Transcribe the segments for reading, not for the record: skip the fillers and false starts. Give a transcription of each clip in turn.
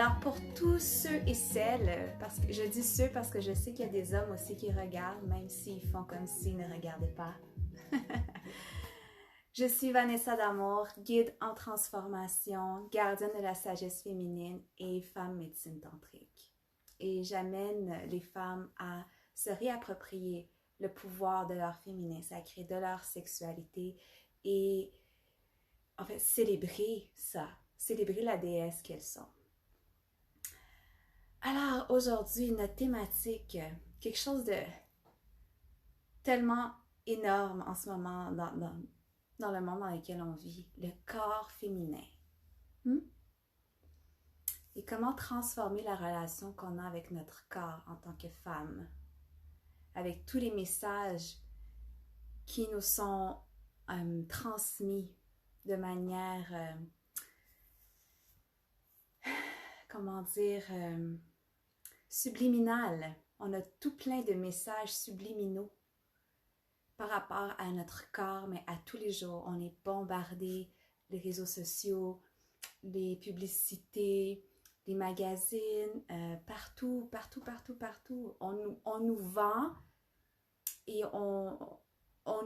Alors pour tous ceux et celles, parce que je dis ceux parce que je sais qu'il y a des hommes aussi qui regardent, même s'ils font comme s'ils ne regardaient pas. Je suis Vanessa Damour, guide en transformation, gardienne de la sagesse féminine et femme médecine tantrique. Et j'amène les femmes à se réapproprier le pouvoir de leur féminin sacré, de leur sexualité et en fait célébrer ça, célébrer la déesse qu'elles sont. Alors aujourd'hui, notre thématique, quelque chose de tellement énorme en ce moment dans le monde dans lequel on vit, le corps féminin. Et comment transformer la relation qu'on a avec notre corps en tant que femme, avec tous les messages qui nous sont transmis de manière, comment dire, subliminale. On a tout plein de messages subliminaux par rapport à notre corps, mais à tous les jours. On est bombardé, les réseaux sociaux, les publicités, les magazines, partout. On nous vend et on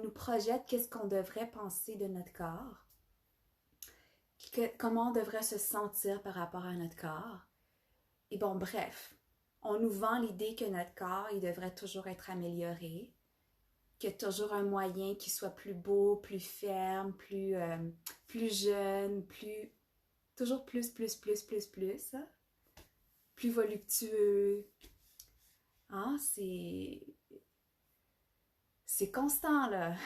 nous projette qu'est-ce qu'on devrait penser de notre corps, comment on devrait se sentir par rapport à notre corps. Et bon, bref, on nous vend l'idée que notre corps, il devrait toujours être amélioré, qu'il y a toujours un moyen qui soit plus beau, plus ferme, plus jeune, toujours plus, plus voluptueux. Hein? C'est constant, là.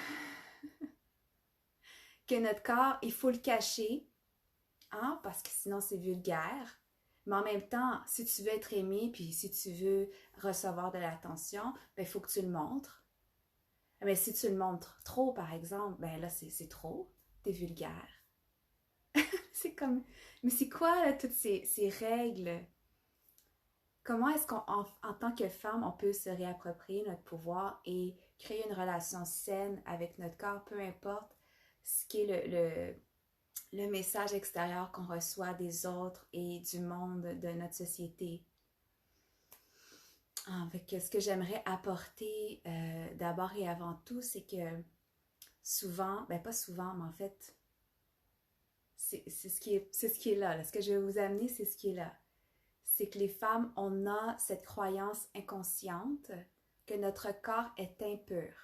Que notre corps, il faut le cacher, hein? Parce que sinon c'est vulgaire. Mais en même temps, si tu veux être aimé, puis si tu veux recevoir de l'attention, ben, il faut que tu le montres. Mais si tu le montres trop, par exemple, ben là, c'est trop. T'es vulgaire. C'est comme... Mais c'est quoi, là, toutes ces règles? Comment est-ce en tant que femme, on peut se réapproprier notre pouvoir et créer une relation saine avec notre corps, peu importe ce qui est le message extérieur qu'on reçoit des autres et du monde de notre société. Avec ce que j'aimerais apporter d'abord et avant tout, c'est que souvent, ben pas souvent, mais en fait, c'est ce qui est là. Ce que je vais vous amener, c'est ce qui est là. C'est que les femmes, on a cette croyance inconsciente que notre corps est impur.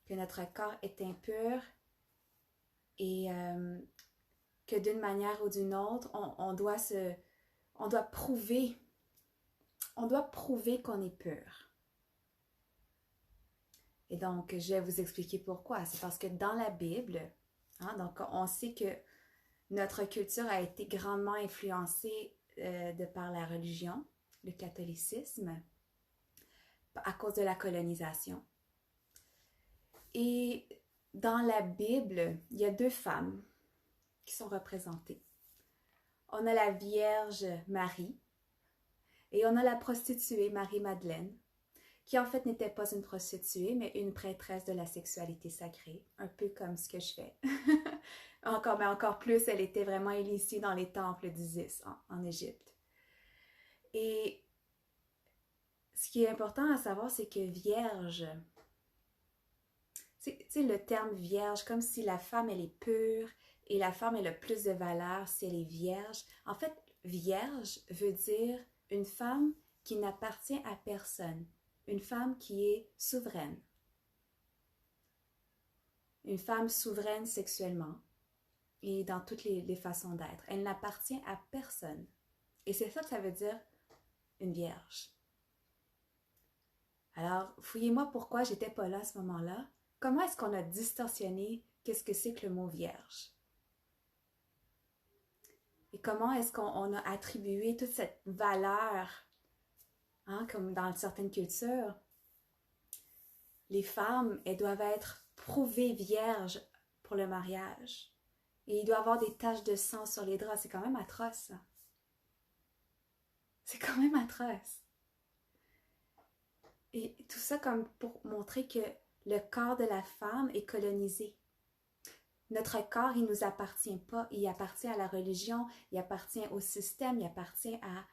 Que notre corps est impur et que d'une manière ou d'une autre, on doit prouver qu'on est pur. Et donc, je vais vous expliquer pourquoi. C'est parce que dans la Bible, hein, donc on sait que notre culture a été grandement influencée de par la religion, le catholicisme, à cause de la colonisation. Et dans la Bible, il y a deux femmes qui sont représentées. On a la Vierge Marie et on a la prostituée Marie-Madeleine, qui en fait n'était pas une prostituée, mais une prêtresse de la sexualité sacrée, un peu comme ce que je fais. Mais encore plus, elle était vraiment initiée dans les temples d'Isis en Égypte. Et ce qui est important à savoir, c'est que vierge, c'est le terme vierge, comme si la femme, elle est pure et la femme, elle a plus de valeur si elle est vierge. En fait, vierge veut dire une femme qui n'appartient à personne, une femme qui est souveraine. Une femme souveraine sexuellement et dans toutes les façons d'être. Elle n'appartient à personne. Et c'est ça que ça veut dire une vierge. Alors, fouillez-moi pourquoi j'étais pas là à ce moment-là. Comment est-ce qu'on a distorsionné qu'est-ce que c'est que le mot vierge? Et comment est-ce qu'on a attribué toute cette valeur, hein, comme dans certaines cultures, les femmes, elles doivent être prouvées vierges pour le mariage. Et il doit y avoir des taches de sang sur les draps. C'est quand même atroce, ça. C'est quand même atroce. Et tout ça comme pour montrer que le corps de la femme est colonisé. Notre corps, il ne nous appartient pas. Il appartient à la religion, il appartient au système, il appartient à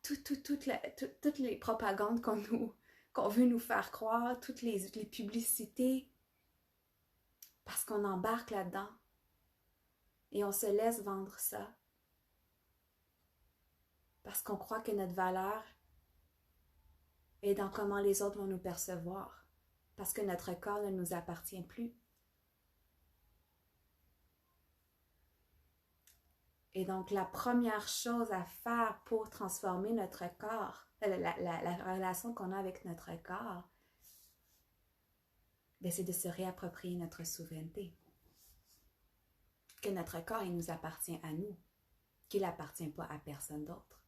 toutes les propagandes qu'on veut nous faire croire, toutes les publicités, parce qu'on embarque là-dedans et on se laisse vendre ça. Parce qu'on croit que notre valeur est dans comment les autres vont nous percevoir. Parce que notre corps ne nous appartient plus. Et donc, la première chose à faire pour transformer notre corps, la relation qu'on a avec notre corps, c'est de se réapproprier notre souveraineté. Que notre corps, il nous appartient à nous, qu'il n'appartient pas à personne d'autre.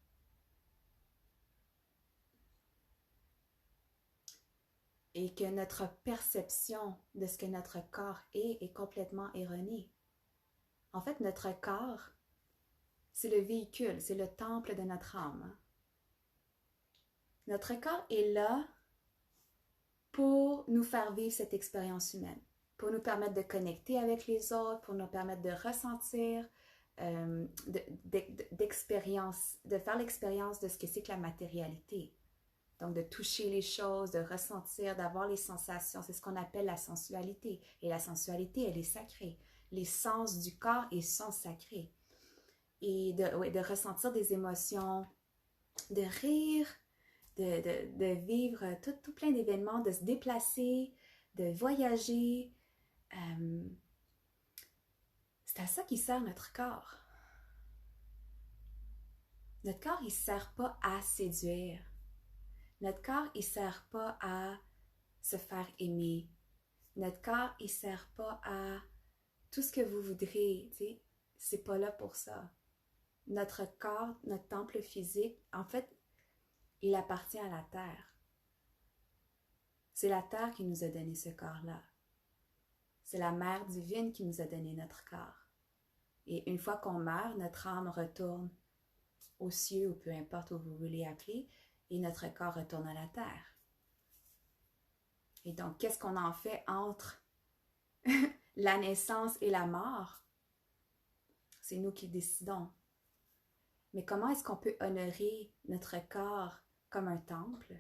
Et que notre perception de ce que notre corps est complètement erronée. En fait, notre corps, c'est le véhicule, c'est le temple de notre âme. Notre corps est là pour nous faire vivre cette expérience humaine, pour nous permettre de connecter avec les autres, pour nous permettre de ressentir, d'expérience, de faire l'expérience de ce que c'est que la matérialité. Donc, de toucher les choses, de ressentir, d'avoir les sensations. C'est ce qu'on appelle la sensualité. Et la sensualité, elle est sacrée. Les sens du corps, ils sont sacrés. Et de ressentir des émotions, de rire, de vivre tout plein d'événements, de se déplacer, de voyager. C'est à ça qui sert notre corps. Notre corps, il ne sert pas à séduire. Notre corps, il ne sert pas à se faire aimer. Notre corps, il ne sert pas à tout ce que vous voudrez. Tu sais, c'est pas là pour ça. Notre corps, notre temple physique, en fait, il appartient à la terre. C'est la terre qui nous a donné ce corps-là. C'est la mère divine qui nous a donné notre corps. Et une fois qu'on meurt, notre âme retourne aux cieux, ou peu importe où vous voulez appeler, et notre corps retourne à la terre. Et donc, qu'est-ce qu'on en fait entre la naissance et la mort? C'est nous qui décidons. Mais comment est-ce qu'on peut honorer notre corps comme un temple?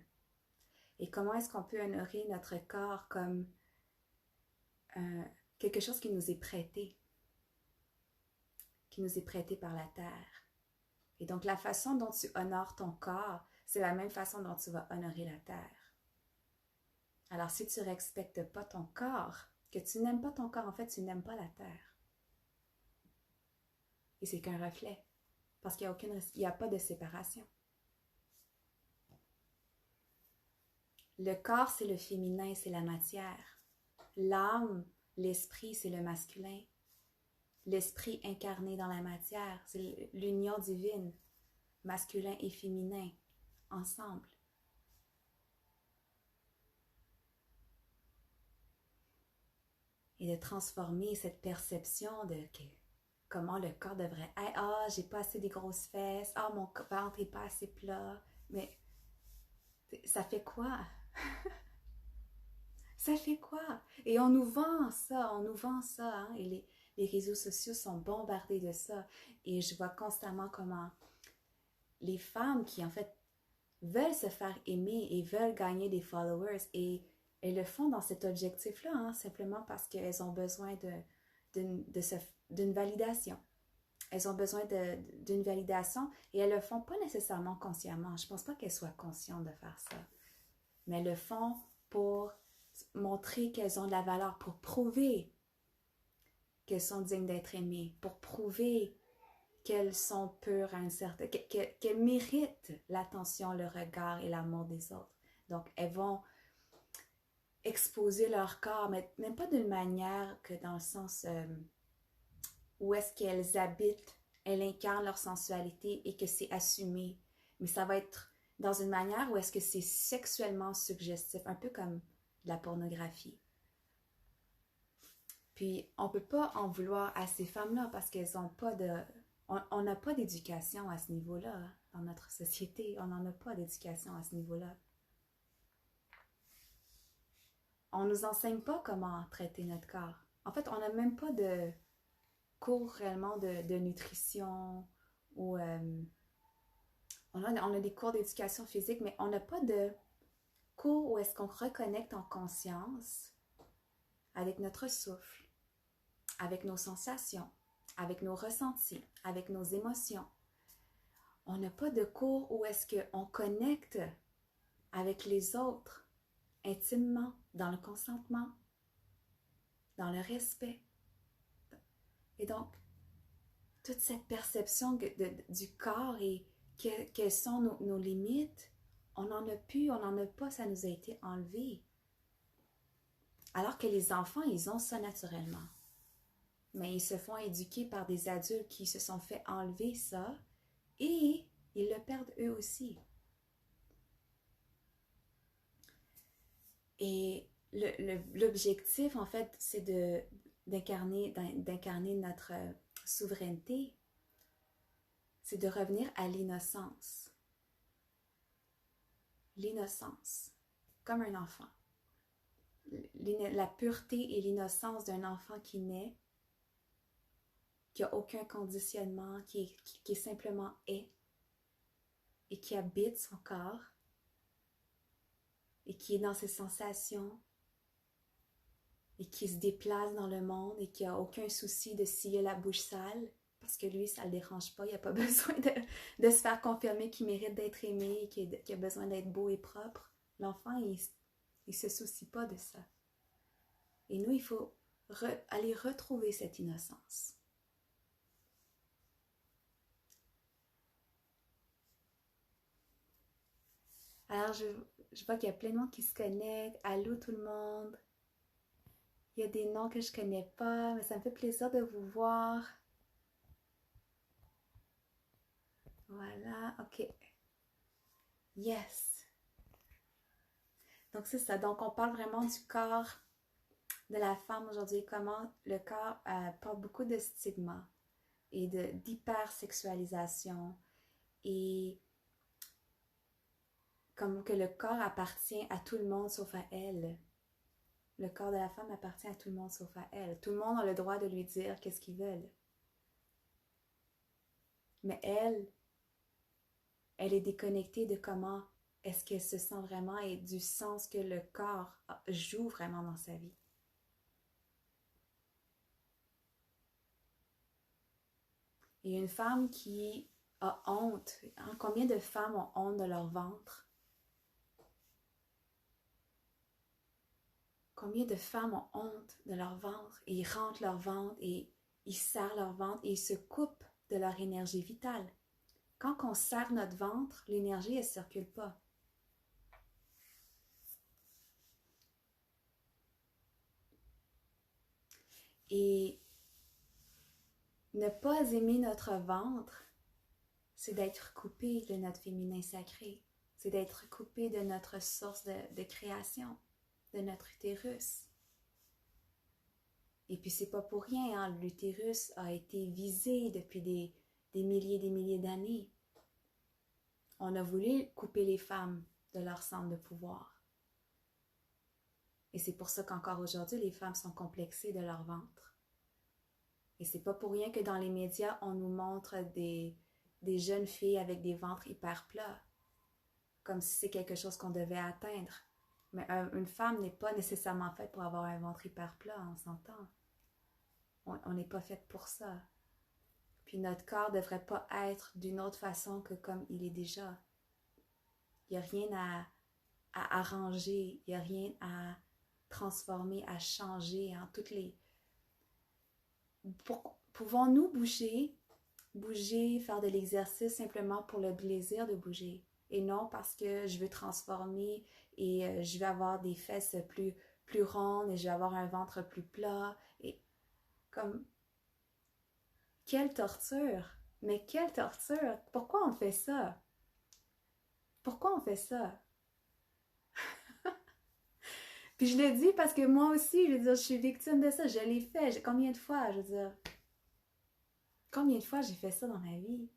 Et comment est-ce qu'on peut honorer notre corps comme quelque chose qui nous est prêté par la terre? Et donc, la façon dont tu honores ton corps, c'est la même façon dont tu vas honorer la terre. Alors, si tu ne respectes pas ton corps, que tu n'aimes pas ton corps, en fait, tu n'aimes pas la terre. Et c'est qu'un reflet, parce qu'il n'y a pas de séparation. Le corps, c'est le féminin, c'est la matière. L'âme, l'esprit, c'est le masculin. L'esprit incarné dans la matière, c'est l'union divine, masculin et féminin, ensemble. Et de transformer cette perception de comment le corps devrait être. « Ah, j'ai pas assez des grosses fesses. Ah, mon ventre est pas assez plat. » Mais ça fait quoi? Ça fait quoi? Et on nous vend ça, hein? Et les réseaux sociaux sont bombardés de ça. Et je vois constamment comment les femmes qui, en fait, veulent se faire aimer et veulent gagner des followers, et elles le font dans cet objectif-là, hein, simplement parce qu'elles ont besoin d'une validation. Elles ont besoin d'une validation, et elles le font pas nécessairement consciemment. Je pense pas qu'elles soient conscientes de faire ça. Mais elles le font pour montrer qu'elles ont de la valeur, pour prouver qu'elles sont dignes d'être aimées, pour prouver qu'elles sont pures à une certaine... qu'elles méritent l'attention, le regard et l'amour des autres. Donc, elles vont exposer leur corps, mais même pas d'une manière que dans le sens où est-ce qu'elles habitent, elles incarnent leur sensualité et que c'est assumé. Mais ça va être dans une manière où est-ce que c'est sexuellement suggestif, un peu comme de la pornographie. Puis, on ne peut pas en vouloir à ces femmes-là parce qu'elles n'ont pas de... On n'a pas d'éducation à ce niveau-là, hein, dans notre société. On n'en a pas d'éducation à ce niveau-là. On ne nous enseigne pas comment traiter notre corps. En fait, on n'a même pas de cours réellement de nutrition ou on a des cours d'éducation physique, mais on n'a pas de cours où est-ce qu'on reconnecte en conscience avec notre souffle, avec nos sensations, avec nos ressentis, avec nos émotions. On n'a pas de cours où est-ce qu'on connecte avec les autres intimement, dans le consentement, dans le respect. Et donc, toute cette perception du corps et quelles sont nos limites, on n'en a plus, on n'en a pas, ça nous a été enlevé. Alors que les enfants, ils ont ça naturellement. Mais ils se font éduquer par des adultes qui se sont fait enlever ça et ils le perdent eux aussi. Et l'objectif, en fait, c'est d'incarner notre souveraineté, c'est de revenir à l'innocence. L'innocence, comme un enfant. La pureté et l'innocence d'un enfant qui naît, qui n'a aucun conditionnement, qui simplement est, et qui habite son corps, et qui est dans ses sensations, et qui se déplace dans le monde, et qui n'a aucun souci de s'il a la bouche sale, parce que lui, ça ne le dérange pas, il n'a pas besoin de se faire confirmer qu'il mérite d'être aimé, et qu'il a besoin d'être beau et propre. L'enfant, il ne se soucie pas de ça. Et nous, il faut aller retrouver cette innocence. Alors, je vois qu'il y a plein de monde qui se connectent. Allô tout le monde. Il y a des noms que je ne connais pas, mais ça me fait plaisir de vous voir. Voilà, ok. Yes. Donc, c'est ça. Donc, on parle vraiment du corps de la femme aujourd'hui. Comment le corps porte beaucoup de stigmas et d'hypersexualisation. Et comme que le corps appartient à tout le monde sauf à elle. Le corps de la femme appartient à tout le monde sauf à elle. Tout le monde a le droit de lui dire qu'est-ce qu'ils veulent. Mais elle est déconnectée de comment est-ce qu'elle se sent vraiment et du sens que le corps joue vraiment dans sa vie. Et une femme qui a honte, hein, combien de femmes ont honte de leur ventre? Combien de femmes ont honte de leur ventre et ils rentrent leur ventre et ils serrent leur ventre et ils se coupent de leur énergie vitale. Quand on serre notre ventre, l'énergie, elle ne circule pas. Et ne pas aimer notre ventre, c'est d'être coupé de notre féminin sacré. C'est d'être coupé de notre source de création, de notre utérus. Et puis c'est pas pour rien, hein, l'utérus a été visé depuis des milliers d'années. On a voulu couper les femmes de leur centre de pouvoir. Et c'est pour ça qu'encore aujourd'hui, les femmes sont complexées de leur ventre. Et c'est pas pour rien que dans les médias, on nous montre des jeunes filles avec des ventres hyper plats, comme si c'est quelque chose qu'on devait atteindre. Mais une femme n'est pas nécessairement faite pour avoir un ventre hyper plat, on s'entend. On n'est pas faite pour ça. Puis notre corps ne devrait pas être d'une autre façon que comme il est déjà. Il n'y a rien à arranger, il n'y a rien à transformer, à changer. Hein. Pouvons-nous bouger, faire de l'exercice simplement pour le plaisir de bouger et non parce que je veux transformer et je vais avoir des fesses plus rondes et je vais avoir un ventre plus plat et comme quelle torture, mais quelle torture, pourquoi on fait ça? Pourquoi on fait ça? Puis je le dis parce que moi aussi, je veux dire, je suis victime de ça, je l'ai fait, combien de fois, je veux dire, combien de fois j'ai fait ça dans ma vie?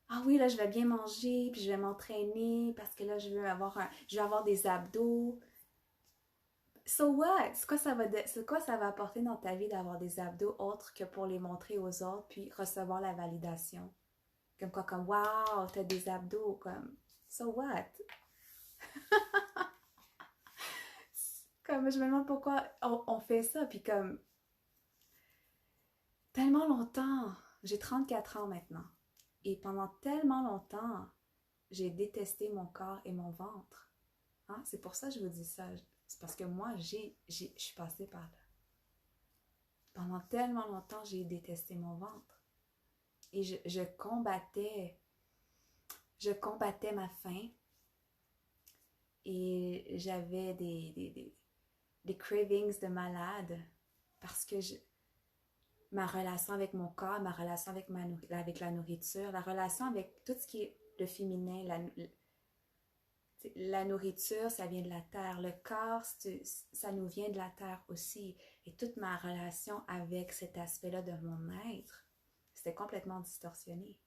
Ah oui, là, je vais bien manger, puis je vais m'entraîner parce que là, je vais avoir des abdos. So what? C'est quoi ça va apporter dans ta vie d'avoir des abdos autres que pour les montrer aux autres puis recevoir la validation? Comme quoi, comme wow, t'as des abdos, comme so what? Comme je me demande pourquoi on fait ça, puis comme tellement longtemps, j'ai 34 ans maintenant, et pendant tellement longtemps, j'ai détesté mon corps et mon ventre. Hein? C'est pour ça que je vous dis ça. C'est parce que moi, je suis passée par là. Pendant tellement longtemps, j'ai détesté mon ventre. Et je combattais ma faim. Et j'avais des cravings de malade parce que ma relation avec mon corps, ma relation avec la nourriture, la relation avec tout ce qui est le féminin, la nourriture, ça vient de la terre. Le corps, ça nous vient de la terre aussi. Et toute ma relation avec cet aspect-là de mon être, c'était complètement distorsionné.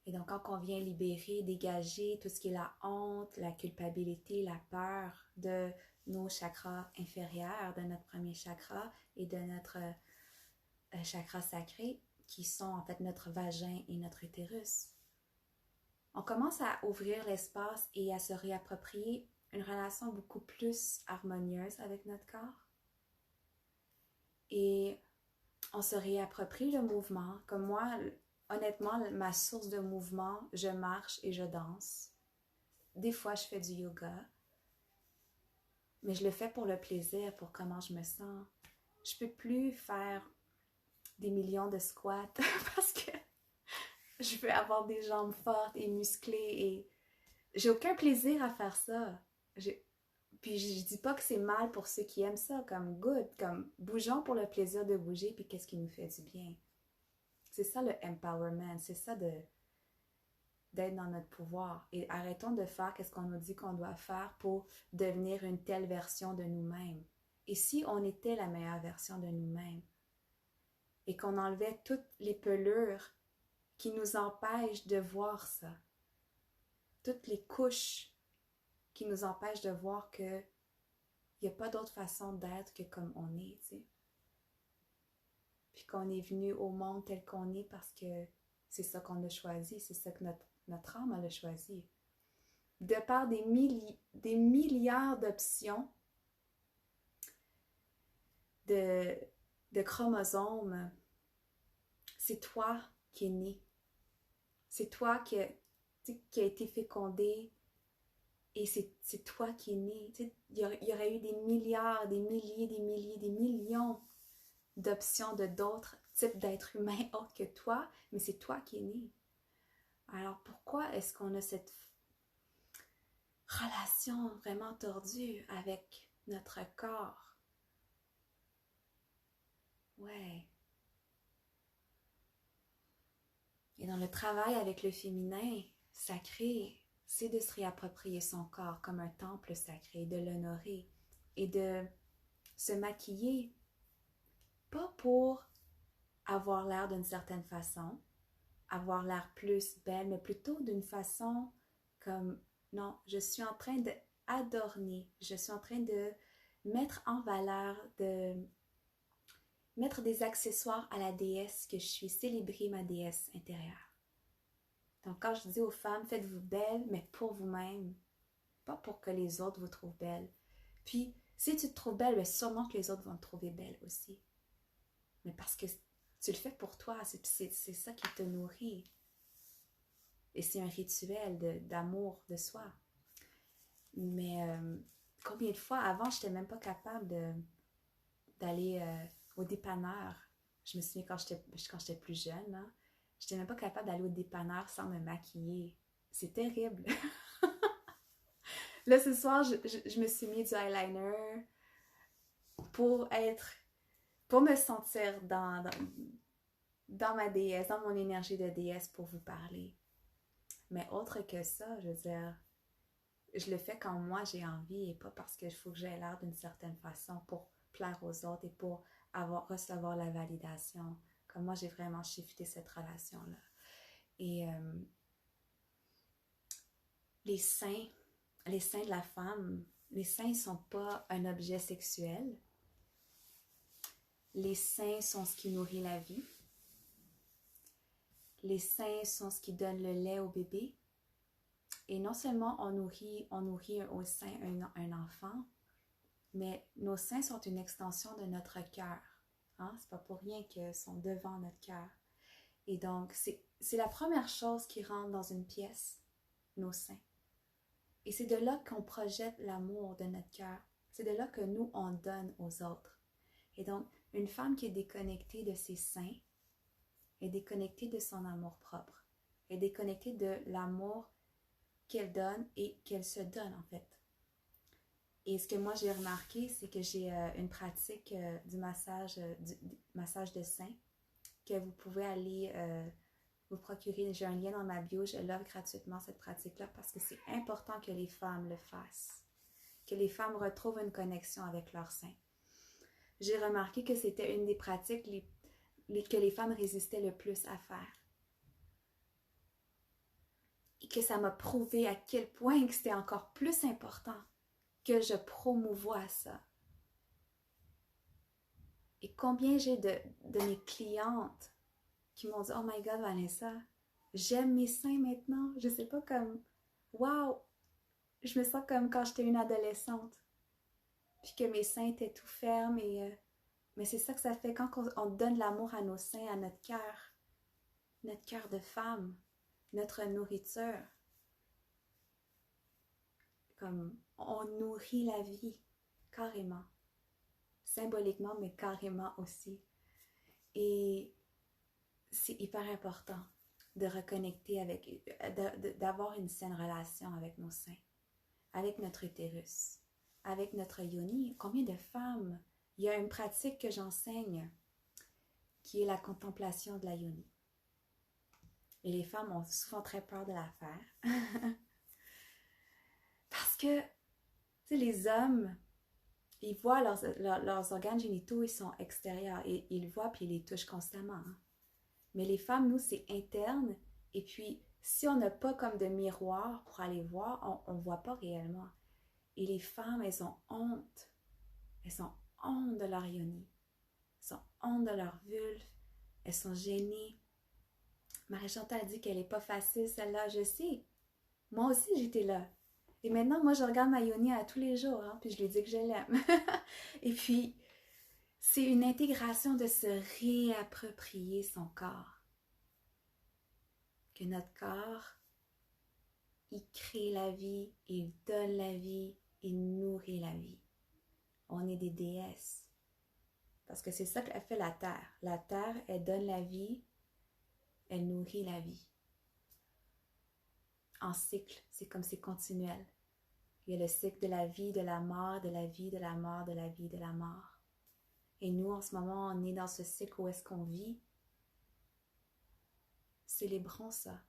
Et donc, quand on vient libérer, dégager tout ce qui est la honte, la culpabilité, la peur de nos chakras inférieurs, de notre premier chakra et de notre chakra sacré, qui sont en fait notre vagin et notre utérus, on commence à ouvrir l'espace et à se réapproprier une relation beaucoup plus harmonieuse avec notre corps. Et on se réapproprie le mouvement. Comme moi, honnêtement, ma source de mouvement, je marche et je danse. Des fois, je fais du yoga. Mais je le fais pour le plaisir, pour comment je me sens. Je peux plus faire des millions de squats parce que je veux avoir des jambes fortes et musclées et j'ai aucun plaisir à faire ça. Puis je dis pas que c'est mal pour ceux qui aiment ça, comme good, comme bougeons pour le plaisir de bouger, puis qu'est-ce qui nous fait du bien. C'est ça le empowerment, c'est ça d'être dans notre pouvoir. Et arrêtons de faire qu'est-ce qu'on nous dit qu'on doit faire pour devenir une telle version de nous-mêmes. Et si on était la meilleure version de nous-mêmes et qu'on enlevait toutes les pelures qui nous empêchent de voir ça, toutes les couches qui nous empêchent de voir que il n'y a pas d'autre façon d'être que comme on est, tu sais. Puis qu'on est venu au monde tel qu'on est parce que c'est ça qu'on a choisi, c'est ça que notre âme a choisi. De par des milliards d'options de chromosomes, c'est toi qui es né. C'est toi qui a été fécondé et c'est toi qui es né. Il y aurait eu des milliards, des milliers, des millions d'options de d'autres types d'êtres humains autres que toi, mais c'est toi qui es né. Alors pourquoi est-ce qu'on a cette relation vraiment tordue avec notre corps? Ouais. Et dans le travail avec le féminin sacré, c'est de se réapproprier son corps comme un temple sacré, de l'honorer et de se maquiller, pas pour avoir l'air d'une certaine façon, avoir l'air plus belle, mais plutôt d'une façon comme, non, je suis en train d'adorner, je suis en train de mettre en valeur, de mettre des accessoires à la déesse que je suis, célébrer ma déesse intérieure. Donc quand je dis aux femmes, faites-vous belles, mais pour vous-même, pas pour que les autres vous trouvent belle. Puis, si tu te trouves belle, bien, sûrement que les autres vont te trouver belle aussi. Mais parce que tu le fais pour toi, c'est ça qui te nourrit. Et c'est un rituel d'amour de soi. Mais combien de fois, avant, je n'étais même pas capable d'aller au dépanneur. Je me souviens quand j'étais plus jeune, hein, je n'étais même pas capable d'aller au dépanneur sans me maquiller. C'est terrible. Là, ce soir, je me suis mis du eyeliner pour me sentir dans ma déesse, dans mon énergie de déesse pour vous parler. Mais autre que ça, je veux dire, je le fais quand moi j'ai envie et pas parce qu'il faut que j'aie l'air d'une certaine façon pour plaire aux autres et pour recevoir la validation. Comme moi, j'ai vraiment shifté cette relation-là. Et les seins, les seins de la femme, les seins ne sont pas un objet sexuel. Les seins sont ce qui nourrit la vie. Les seins sont ce qui donne le lait au bébé. Et non seulement on nourrit au sein un enfant, mais nos seins sont une extension de notre cœur. Hein? C'est pas pour rien qu'ils sont devant notre cœur. Et donc, c'est la première chose qui rentre dans une pièce, nos seins. Et c'est de là qu'on projette l'amour de notre cœur. C'est de là que nous, on donne aux autres. Et donc, une femme qui est déconnectée de ses seins est déconnectée de son amour propre, est déconnectée de l'amour qu'elle donne et qu'elle se donne, en fait. Et ce que moi, j'ai remarqué, c'est que j'ai une pratique du massage de seins que vous pouvez aller vous procurer. J'ai un lien dans ma bio, je l'offre gratuitement cette pratique-là parce que c'est important que les femmes le fassent, que les femmes retrouvent une connexion avec leurs seins. J'ai remarqué que c'était une des pratiques que les femmes résistaient le plus à faire. Et que ça m'a prouvé à quel point que c'était encore plus important que je promouvoie ça. Et combien j'ai de mes clientes qui m'ont dit « Oh my God, Vanessa, j'aime mes seins maintenant. » Je sais pas, comme « Wow! » Je me sens comme quand j'étais une adolescente. Puis que mes seins étaient tout fermes. Mais c'est ça que ça fait quand on donne l'amour à nos seins, à notre cœur de femme, notre nourriture. Comme on nourrit la vie, carrément. Symboliquement, mais carrément aussi. Et c'est hyper important de reconnecter d'avoir une saine relation avec nos seins, avec notre utérus, avec notre yoni. Combien de femmes? Il y a une pratique que j'enseigne qui est la contemplation de la yoni. Et les femmes ont souvent très peur de la faire. Parce que, tu sais, les hommes, ils voient leurs organes génitaux, ils sont extérieurs. Et ils le voient puis ils les touchent constamment. Hein. Mais les femmes, nous, c'est interne. Et puis, si on n'a pas comme de miroir pour aller voir, on ne voit pas réellement. Et les femmes, elles ont honte. Elles ont honte de leur yoni. Elles ont honte de leur vulve. Elles sont gênées. Marie-Chantal dit qu'elle n'est pas facile, celle-là. Je sais. Moi aussi, j'étais là. Et maintenant, moi, je regarde ma yoni à tous les jours. Hein, puis je lui dis que je l'aime. Et puis, c'est une intégration de se réapproprier son corps. Que notre corps, il crée la vie, il donne la vie, il nourrit la vie. On est des déesses. Parce que c'est ça qu'elle fait la terre. La terre, elle donne la vie, elle nourrit la vie. En cycle, c'est comme c'est continuel. Il y a le cycle de la vie, de la mort, de la vie, de la mort, de la vie, de la mort. Et nous, en ce moment, on est dans ce cycle où est-ce qu'on vit. Célébrons ça.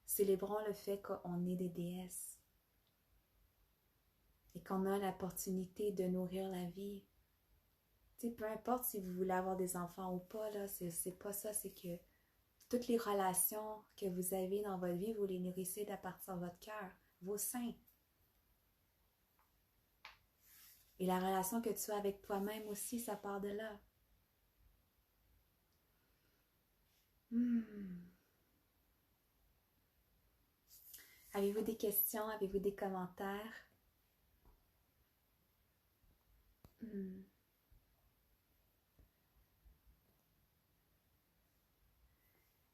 Célébrons le fait qu'on est des déesses. Et qu'on a l'opportunité de nourrir la vie. Tu sais, peu importe si vous voulez avoir des enfants ou pas, là, c'est pas ça, c'est que toutes les relations que vous avez dans votre vie, vous les nourrissez à partir de votre cœur, vos seins. Et la relation que tu as avec toi-même aussi, ça part de là. Avez-vous des questions? Avez-vous des commentaires?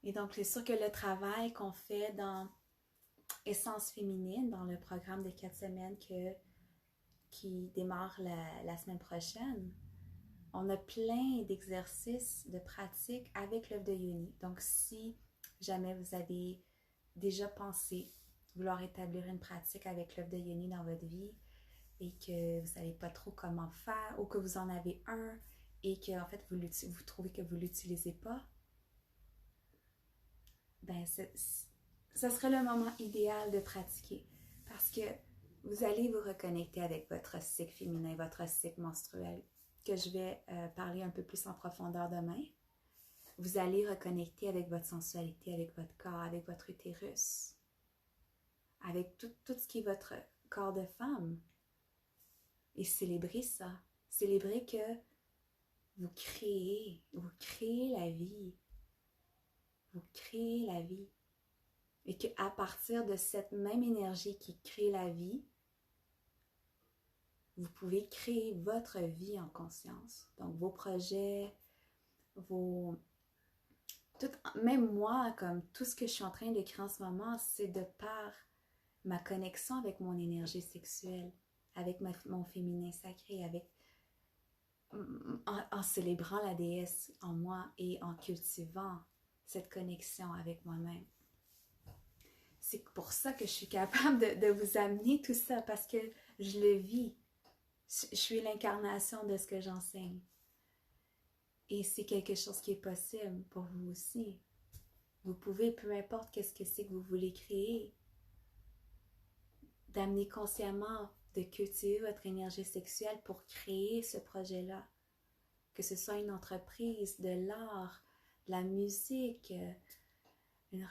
Et donc, c'est sûr que le travail qu'on fait dans Essence féminine, dans le programme de 4 semaines qui démarre la semaine prochaine, on a plein d'exercices, de pratiques avec l'œuvre de Yoni. Donc, si jamais vous avez déjà pensé vouloir établir une pratique avec l'œuvre de Yoni dans votre vie et que vous ne savez pas trop comment faire ou que vous en avez un et que en fait vous trouvez que vous ne l'utilisez pas, ben ce serait le moment idéal de pratiquer parce que vous allez vous reconnecter avec votre cycle féminin, votre cycle menstruel, que je vais parler un peu plus en profondeur demain. Vous allez reconnecter avec votre sensualité, avec votre corps, avec votre utérus, avec tout ce qui est corps de femme. Et célébrer ça. Célébrer que vous créez la vie. Vous créez la vie. Et qu'à partir de cette même énergie qui crée la vie, vous pouvez créer votre vie en conscience. Donc vos projets, même moi, comme tout ce que je suis en train d'écrire en ce moment, c'est de par ma connexion avec mon énergie sexuelle, avec mon féminin sacré, en célébrant la déesse en moi et en cultivant cette connexion avec moi-même. C'est pour ça que je suis capable de vous amener tout ça, parce que je le vis. Je suis l'incarnation de ce que j'enseigne. Et c'est quelque chose qui est possible pour vous aussi. Vous pouvez, peu importe qu'est-ce que c'est que vous voulez créer, d'amener consciemment, de cultiver votre énergie sexuelle pour créer ce projet-là. Que ce soit une entreprise, de l'art, de la musique, une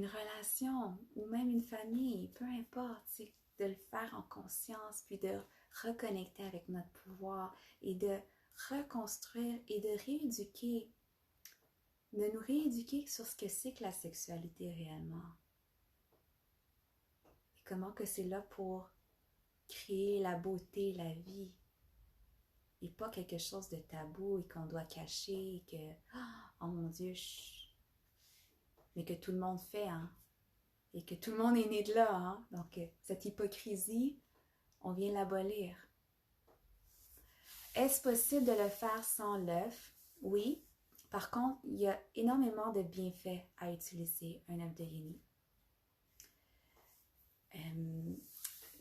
relation ou même une famille, peu importe, c'est de le faire en conscience, puis de reconnecter avec notre pouvoir et de reconstruire et de rééduquer, de nous rééduquer sur ce que c'est que la sexualité réellement. Et comment que c'est là pour créer la beauté, la vie, et pas quelque chose de tabou et qu'on doit cacher et que, oh mon Dieu, mais que tout le monde fait, hein, et que tout le monde est né de là, hein. Donc cette hypocrisie, on vient l'abolir. Est-ce possible de le faire sans l'œuf? Oui. Par contre, il y a énormément de bienfaits à utiliser un œuf de yoni.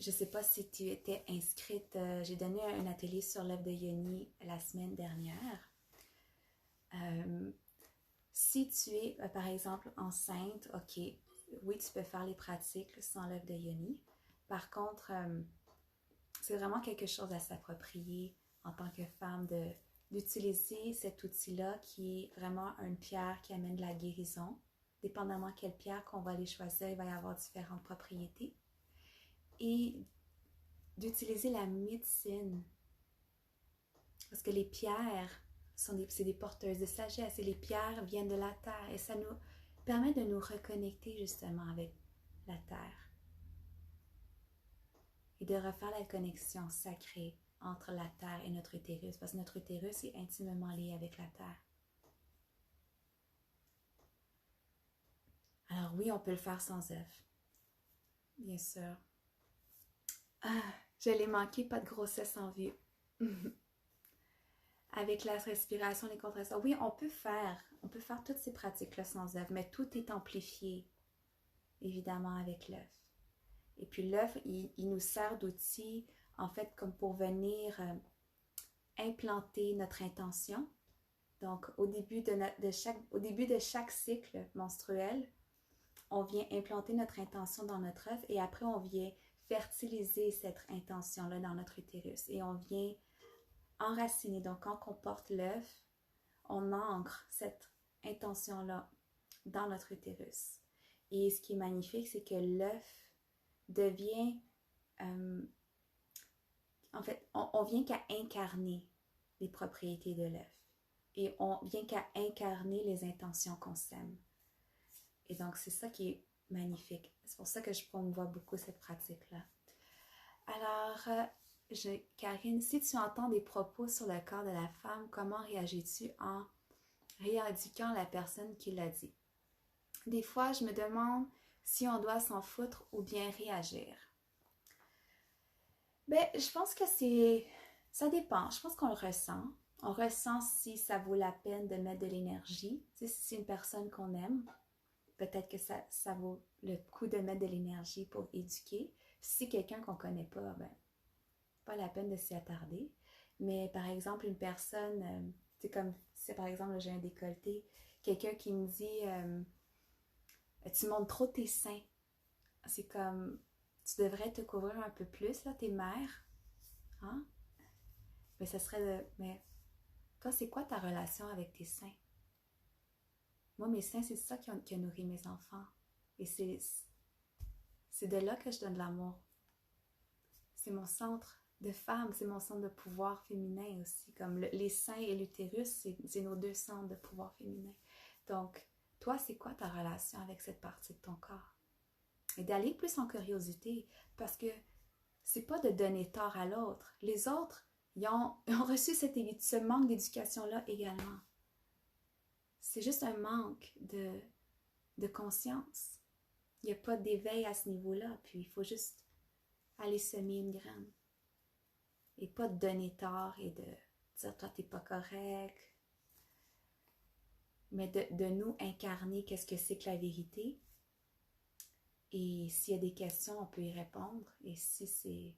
Je ne sais pas si tu étais inscrite, j'ai donné un atelier sur l'œuf de yoni la semaine dernière. Si tu es, par exemple, enceinte, ok, oui, tu peux faire les pratiques sans l'œuf de yoni. Par contre, c'est vraiment quelque chose à s'approprier en tant que femme d'utiliser cet outil-là qui est vraiment une pierre qui amène de la guérison. Dépendamment quelle pierre qu'on va aller choisir, il va y avoir différentes propriétés. Et d'utiliser la médecine. Parce que les pierres, c'est des porteuses de sagesse et les pierres viennent de la terre et ça nous permet de nous reconnecter justement avec la terre et de refaire la connexion sacrée entre la terre et notre utérus, parce que notre utérus est intimement lié avec la terre. Alors oui, on peut le faire sans œuf, bien sûr. Ah, je l'ai manqué, pas de grossesse en vue. Avec la respiration, les contractions. Oui, on peut faire toutes ces pratiques-là sans œuf, mais tout est amplifié, évidemment, avec l'œuf. Et puis l'œuf, il nous sert d'outil, en fait, comme pour venir implanter notre intention. Donc, au début de chaque cycle menstruel, on vient implanter notre intention dans notre œuf et après, on vient fertiliser cette intention-là dans notre utérus. Et on vient enraciner. Donc, quand on porte l'œuf, on ancre cette intention-là dans notre utérus. Et ce qui est magnifique, c'est que l'œuf devient... en fait, on vient qu'à incarner les propriétés de l'œuf. Et on vient qu'à incarner les intentions qu'on sème. Et donc, c'est ça qui est magnifique. C'est pour ça que je promouvois beaucoup cette pratique-là. Alors, Karine, si tu entends des propos sur le corps de la femme, comment réagis-tu en rééduquant la personne qui l'a dit? Des fois, je me demande si on doit s'en foutre ou bien réagir. Ben, je pense que ça dépend. Je pense qu'on le ressent. On ressent si ça vaut la peine de mettre de l'énergie. Tu sais, si c'est une personne qu'on aime, peut-être que ça vaut le coup de mettre de l'énergie pour éduquer. Si c'est quelqu'un qu'on ne connaît pas, ben, pas la peine de s'y attarder. Mais par exemple, une personne, c'est comme si par exemple j'ai un décolleté, quelqu'un qui me dit tu montres trop tes seins. C'est comme tu devrais te couvrir un peu plus, là, t'es mère. Hein? Mais ça serait mais toi, c'est quoi ta relation avec tes seins? Moi, mes seins, c'est ça qui a nourri mes enfants. Et C'est de là que je donne l'amour. C'est mon centre de femme, c'est mon centre de pouvoir féminin aussi. Comme les seins et l'utérus, c'est nos deux centres de pouvoir féminin. Donc, toi, c'est quoi ta relation avec cette partie de ton corps? Et d'aller plus en curiosité, parce que c'est pas de donner tort à l'autre. Les autres, ils ont reçu ce manque d'éducation-là également. C'est juste un manque de conscience. Il n'y a pas d'éveil à ce niveau-là, puis il faut juste aller semer une graine. Et pas de donner tort et de dire « toi, t'es pas correct », mais de nous incarner qu'est-ce que c'est que la vérité. Et s'il y a des questions, on peut y répondre. Et si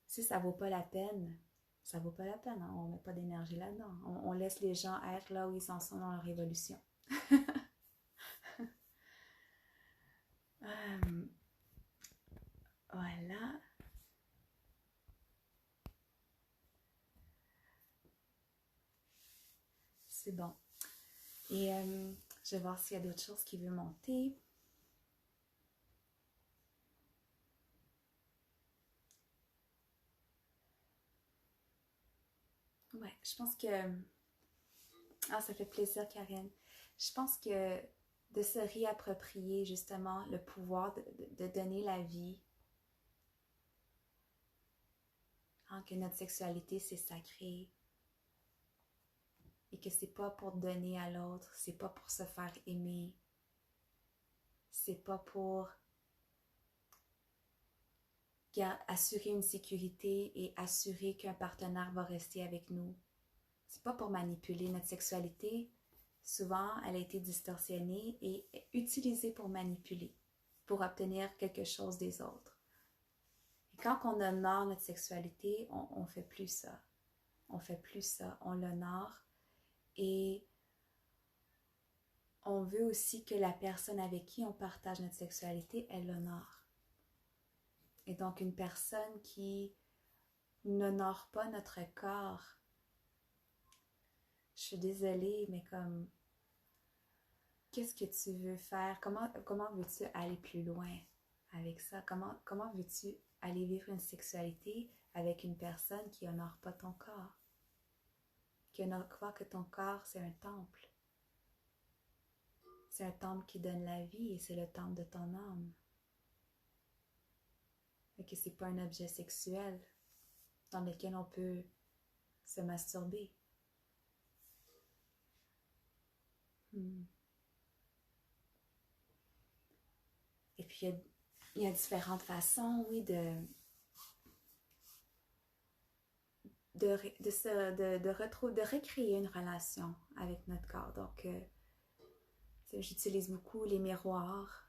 ça vaut pas la peine, ça vaut pas la peine. Hein? On met pas d'énergie là-dedans. On laisse les gens être là où ils en sont dans leur évolution. Voilà. C'est bon. Et je vais voir s'il y a d'autres choses qui veulent monter. Ouais, je pense que... Ah, ça fait plaisir, Karen. Je pense que de se réapproprier justement le pouvoir de donner la vie, hein, que notre sexualité, c'est sacré, et que c'est pas pour donner à l'autre, c'est pas pour se faire aimer, c'est pas pour assurer une sécurité et assurer qu'un partenaire va rester avec nous. C'est pas pour manipuler notre sexualité. Souvent, elle a été distorsionnée et utilisée pour manipuler, pour obtenir quelque chose des autres. Et quand on honore notre sexualité, on fait plus ça. On fait plus ça. On l'honore et on veut aussi que la personne avec qui on partage notre sexualité, elle l'honore. Et donc, une personne qui n'honore pas notre corps, je suis désolée, mais comme, qu'est-ce que tu veux faire? Comment veux-tu aller plus loin avec ça? Comment veux-tu aller vivre une sexualité avec une personne qui honore pas ton corps? Qui honore pas que ton corps, c'est un temple. C'est un temple qui donne la vie et c'est le temple de ton âme. Et que c'est pas un objet sexuel dans lequel on peut se masturber. Et puis, il y a différentes façons, oui, de recréer une relation avec notre corps. Donc, j'utilise beaucoup les miroirs.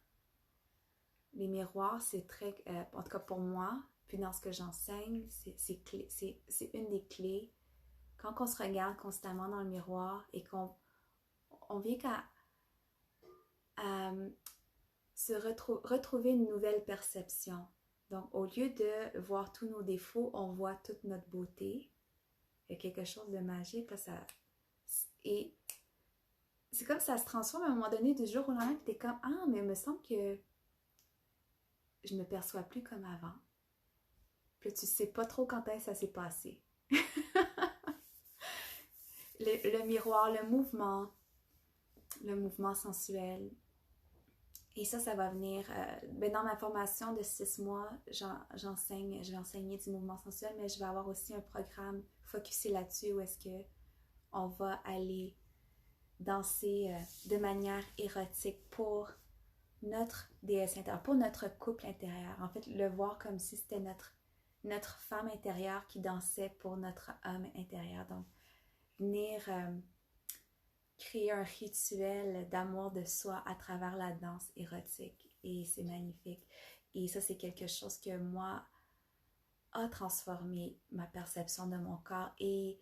Les miroirs, c'est très, en tout cas pour moi, puis dans ce que j'enseigne, c'est une des clés. Quand on se regarde constamment dans le miroir et qu'on vient qu'à retrouver une nouvelle perception. Donc, au lieu de voir tous nos défauts, on voit toute notre beauté. Il y a quelque chose de magique. Là, et c'est comme ça se transforme à un moment donné du jour au lendemain, puis t'es comme « Ah, mais il me semble que je me perçois plus comme avant. » Puis tu sais pas trop quand est-ce que ça s'est passé. le miroir, le mouvement sensuel. Et ça va venir, dans ma formation de 6 mois, je vais enseigner du mouvement sensuel, mais je vais avoir aussi un programme focusé là-dessus où est-ce que on va aller danser de manière érotique pour notre déesse intérieure, pour notre couple intérieur. En fait, le voir comme si c'était notre femme intérieure qui dansait pour notre homme intérieur. Donc, venir créer un rituel d'amour de soi à travers la danse érotique. Et c'est magnifique. Et ça, c'est quelque chose que moi a transformé ma perception de mon corps et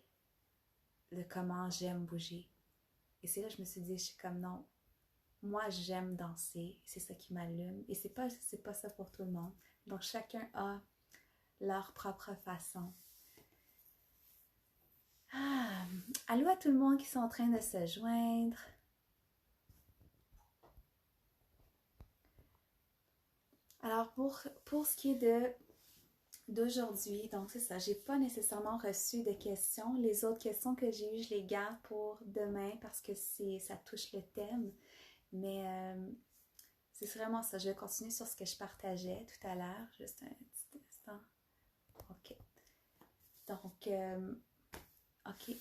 de comment j'aime bouger. Et c'est là que je me suis dit, je suis comme non, moi j'aime danser, c'est ça qui m'allume. Et c'est pas ça pour tout le monde. Donc chacun a leur propre façon. Ah, allô à tout le monde qui sont en train de se joindre. Alors, pour ce qui est d'aujourd'hui, donc c'est ça, j'ai pas nécessairement reçu de questions. Les autres questions que j'ai eues, je les garde pour demain parce que ça touche le thème. Mais c'est vraiment ça. Je vais continuer sur ce que je partageais tout à l'heure. Juste un petit instant. OK. Donc, OK.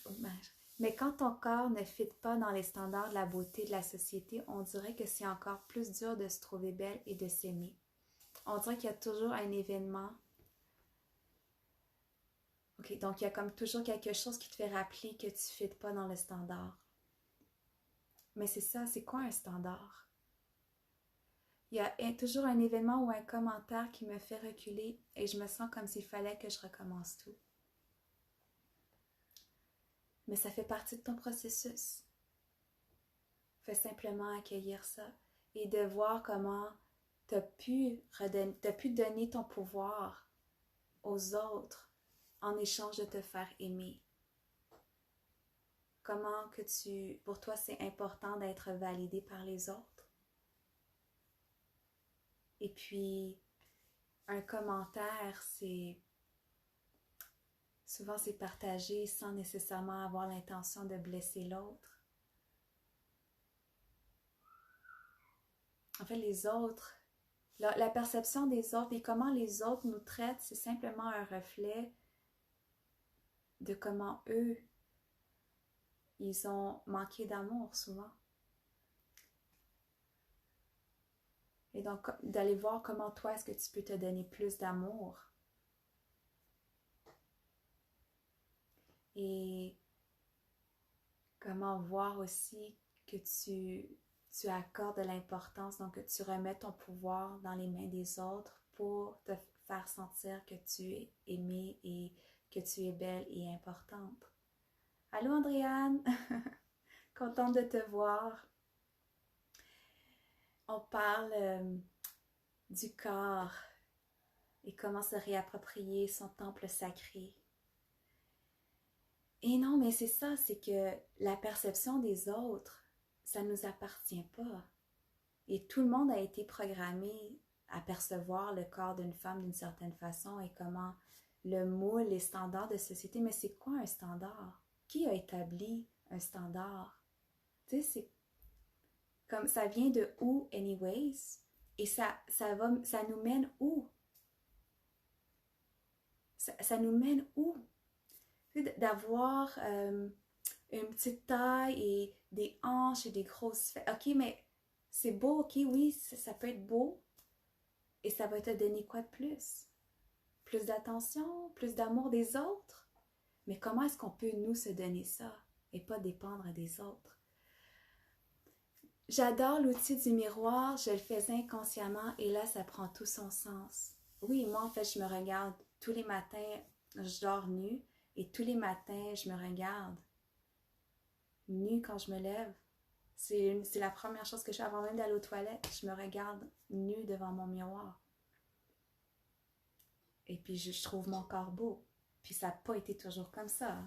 Mais quand ton corps ne fit pas dans les standards de la beauté de la société, on dirait que c'est encore plus dur de se trouver belle et de s'aimer. On dirait qu'il y a toujours un événement. OK, donc il y a comme toujours quelque chose qui te fait rappeler que tu ne fites pas dans le standard. Mais c'est ça, c'est quoi un standard? Il y a toujours un événement ou un commentaire qui me fait reculer et je me sens comme s'il fallait que je recommence tout. Mais ça fait partie de ton processus. Fais simplement accueillir ça et de voir comment tu as pu donner ton pouvoir aux autres en échange de te faire aimer. Comment que pour toi, c'est important d'être validé par les autres. Et puis, un commentaire, souvent c'est partagé sans nécessairement avoir l'intention de blesser l'autre. En fait, les autres, la perception des autres et comment les autres nous traitent, c'est simplement un reflet de comment eux, ils ont manqué d'amour souvent. Et donc, d'aller voir comment toi, est-ce que tu peux te donner plus d'amour. Et comment voir aussi que tu accordes de l'importance, donc que tu remets ton pouvoir dans les mains des autres pour te faire sentir que tu es aimée et que tu es belle et importante. Allô Andréane, contente de te voir. On parle du corps et comment se réapproprier son temple sacré. Et non, mais c'est ça, c'est que la perception des autres, ça ne nous appartient pas. Et tout le monde a été programmé à percevoir le corps d'une femme d'une certaine façon et comment le moule, les standards de société. Mais c'est quoi un standard? Qui a établi un standard? Tu sais, c'est comme ça vient de où, anyways? Et ça nous mène où? Ça nous mène où? D'avoir une petite taille et des hanches et des grosses fesses. OK, mais c'est beau, OK, oui, ça peut être beau. Et ça va te donner quoi de plus? Plus d'attention, plus d'amour des autres? Mais comment est-ce qu'on peut, nous, se donner ça et pas dépendre des autres? J'adore l'outil du miroir, je le faisais inconsciemment et là, ça prend tout son sens. Oui, moi, en fait, je me regarde tous les matins, je dors nue et tous les matins, je me regarde nue quand je me lève. C'est la première chose que je fais avant même d'aller aux toilettes. Je me regarde nue devant mon miroir. Et puis, je trouve mon corps beau. Puis, ça n'a pas été toujours comme ça.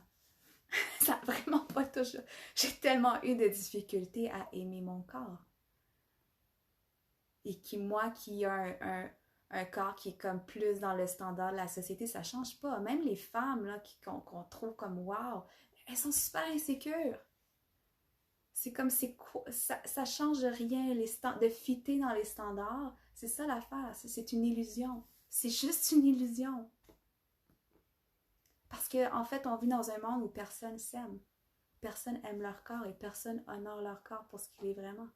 Ça n'a vraiment pas toujours... J'ai tellement eu de difficultés à aimer mon corps. Et moi qui ai un corps qui est comme plus dans le standard de la société, ça ne change pas. Même les femmes là, qu'on trouve comme wow, elles sont super insécures. C'est comme, ça change rien de fitter dans les standards. C'est ça l'affaire, c'est une illusion. C'est juste une illusion. Parce qu'en fait, on vit dans un monde où personne s'aime. Personne aime leur corps et personne honore leur corps pour ce qu'il est vraiment.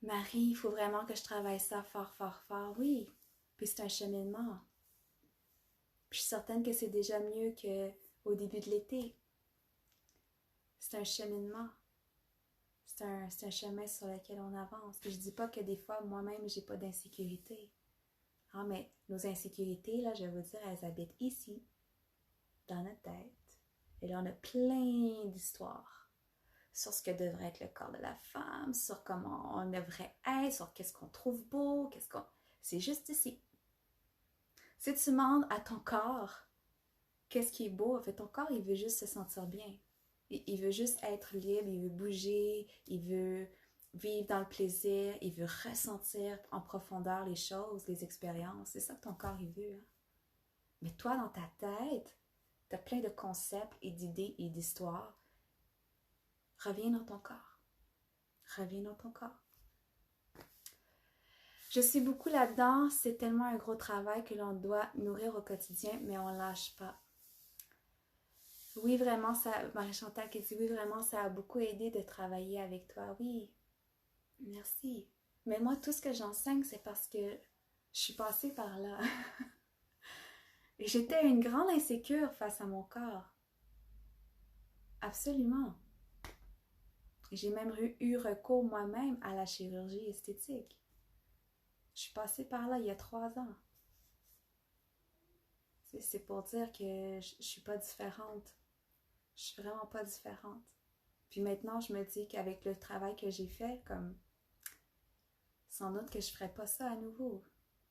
Marie, il faut vraiment que je travaille ça fort, fort, fort. Oui, puis c'est un cheminement. Puis je suis certaine que c'est déjà mieux qu'au début de l'été. C'est un cheminement. C'est un chemin sur lequel on avance. Puis je dis pas que des fois, moi-même, j'ai pas d'insécurité. Ah, mais nos insécurités, là, je vais vous dire, elles habitent ici, dans notre tête. Et là, on a plein d'histoires sur ce que devrait être le corps de la femme, sur comment on devrait être, sur qu'est-ce qu'on trouve beau, C'est juste ici. Si tu demandes à ton corps qu'est-ce qui est beau, en fait, ton corps, il veut juste se sentir bien. Il veut juste être libre, il veut bouger, il veut vivre dans le plaisir, il veut ressentir en profondeur les choses, les expériences. C'est ça que ton corps, il veut. Hein? Mais toi, dans ta tête, tu as plein de concepts et d'idées et d'histoires. Reviens dans ton corps. Reviens dans ton corps. Je suis beaucoup là-dedans. C'est tellement un gros travail que l'on doit nourrir au quotidien, mais on ne lâche pas. Oui, vraiment, ça, Marie-Chantal qui dit, oui, vraiment, ça a beaucoup aidé de travailler avec toi. Oui, merci. Mais moi, tout ce que j'enseigne, c'est parce que je suis passée par là. J'étais une grande insécure face à mon corps. Absolument. J'ai même eu recours moi-même à la chirurgie esthétique. Je suis passée par là il y a 3 ans. C'est pour dire que je suis pas différente. Je suis vraiment pas différente. Puis maintenant, je me dis qu'avec le travail que j'ai fait, comme sans doute que je ferais pas ça à nouveau.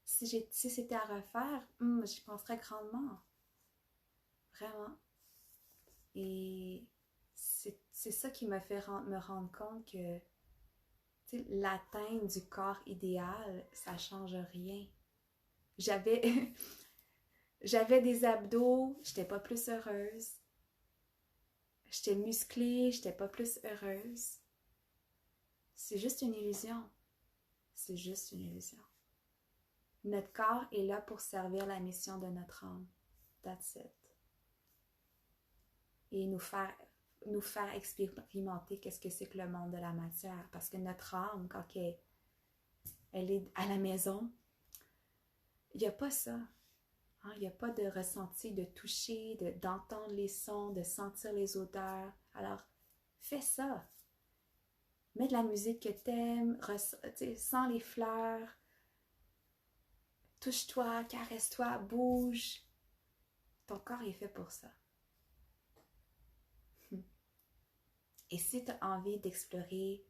Si c'était à refaire, j'y penserais grandement. Vraiment. Et c'est ça qui me fait me rendre compte que l'atteinte du corps idéal, ça change rien. J'avais j'avais des abdos, j'étais pas plus heureuse. J'étais musclée, j'étais pas plus heureuse. C'est juste une illusion. C'est juste une illusion. Notre corps est là pour servir la mission de notre âme. That's it. Et nous faire expérimenter qu'est-ce que c'est que le monde de la matière. Parce que notre âme, quand elle est à la maison, il n'y a pas ça. Hein? Il n'y a pas de ressenti, de toucher, d'entendre les sons, de sentir les odeurs. Alors, fais ça. Mets de la musique que t'aimes, sens les fleurs, touche-toi, caresse-toi, bouge. Ton corps est fait pour ça. Et si tu as envie d'explorer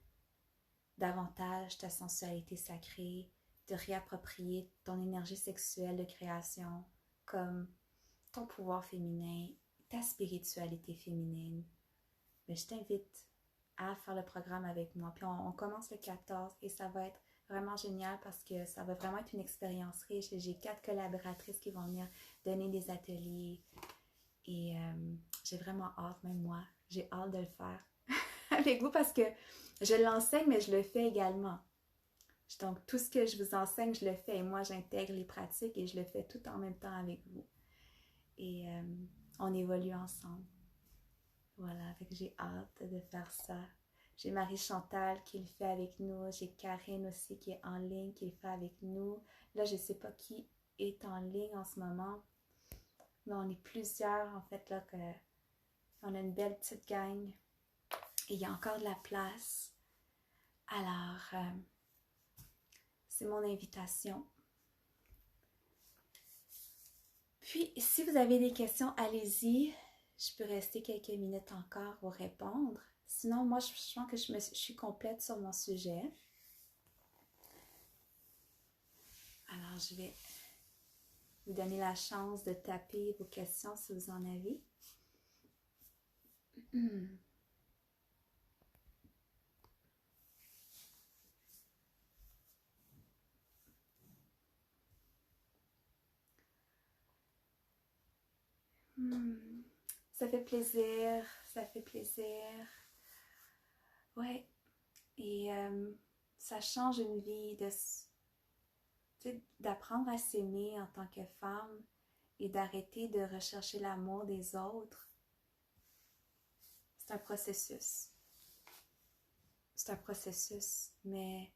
davantage ta sensualité sacrée, de réapproprier ton énergie sexuelle de création, comme ton pouvoir féminin, ta spiritualité féminine, mais je t'invite à faire le programme avec moi. Puis on commence le 14 et ça va être vraiment génial parce que ça va vraiment être une expérience riche. J'ai 4 collaboratrices qui vont venir donner des ateliers et j'ai vraiment hâte, même moi, j'ai hâte de le faire avec vous parce que je l'enseigne, mais je le fais également. Donc, tout ce que je vous enseigne, je le fais et moi, j'intègre les pratiques et je le fais tout en même temps avec vous. Et on évolue ensemble. Voilà, fait que j'ai hâte de faire ça. J'ai Marie-Chantal qui le fait avec nous. J'ai Karine aussi qui est en ligne, qui le fait avec nous. Là, je ne sais pas qui est en ligne en ce moment. Mais on est plusieurs, en fait, là, on a une belle petite gang. Et il y a encore de la place. Alors, c'est mon invitation. Puis, si vous avez des questions, allez-y. Je peux rester quelques minutes encore pour répondre. Sinon, moi, je sens que je suis complète sur mon sujet. Alors, je vais vous donner la chance de taper vos questions si vous en avez. Ça fait plaisir, ça fait plaisir. Ouais, et ça change une vie d'apprendre à s'aimer en tant que femme et d'arrêter de rechercher l'amour des autres. C'est un processus. C'est un processus, mais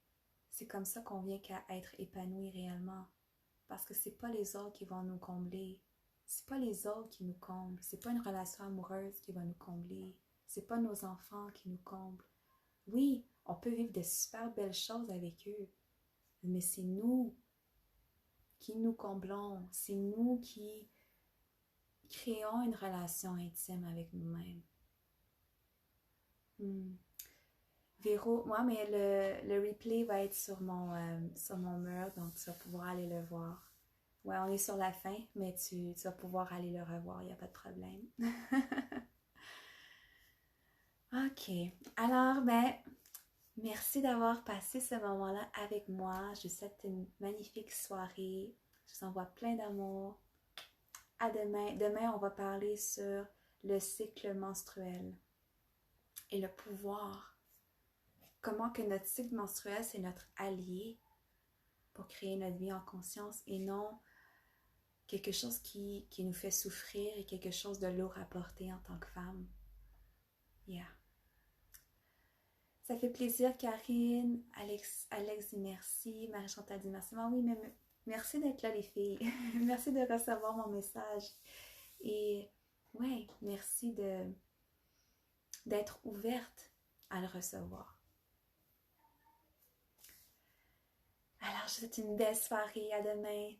c'est comme ça qu'on vient qu'à être épanoui réellement. Parce que c'est pas les autres qui vont nous combler. C'est pas les autres qui nous comblent. C'est pas une relation amoureuse qui va nous combler. C'est pas nos enfants qui nous comblent. Oui, on peut vivre de super belles choses avec eux, mais c'est nous qui nous comblons. C'est nous qui créons une relation intime avec nous-mêmes. Véro, moi, mais le replay va être sur mon mur, donc tu vas pouvoir aller le voir. Ouais, on est sur la fin, mais tu vas pouvoir aller le revoir, il n'y a pas de problème. Ok, alors, Merci d'avoir passé ce moment-là avec moi. Je vous souhaite une magnifique soirée. Je vous envoie plein d'amour. À demain. Demain, on va parler sur le cycle menstruel et le pouvoir. Comment que notre cycle menstruel, c'est notre allié pour créer notre vie en conscience et non quelque chose qui nous fait souffrir et quelque chose de lourd à porter en tant que femme. Yeah. Ça fait plaisir, Karine. Alex dit merci. Marie-Chantal dit merci. Ah oui, mais merci d'être là, les filles. Merci de recevoir mon message. Et ouais, merci d'être ouverte à le recevoir. Alors, je vous souhaite une belle soirée. À demain.